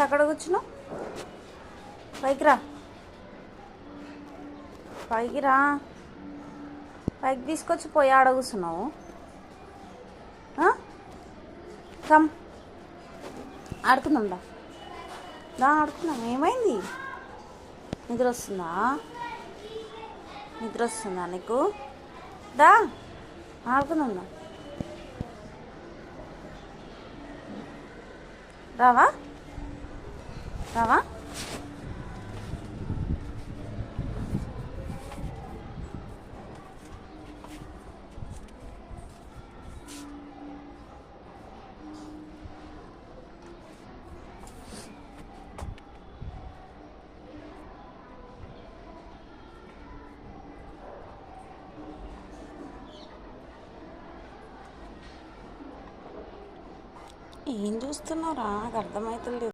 ఏంది అక్కడ కూర్చున్నావు? పైకి రా, పైకి రా. పైకి తీసుకొచ్చి పోయి ఆడ కూర్చున్నావు. కమ్ ఆడుకుందాం దా. దా ఆడుకుందాం. ఏమైంది? నిద్ర వస్తుందా? నిద్ర వస్తుందా నీకు? దా ఆడుకుందాం దా. రావా? రావా? ఏం చూస్తున్నావురా? నాకు అర్థమవుతలేదు.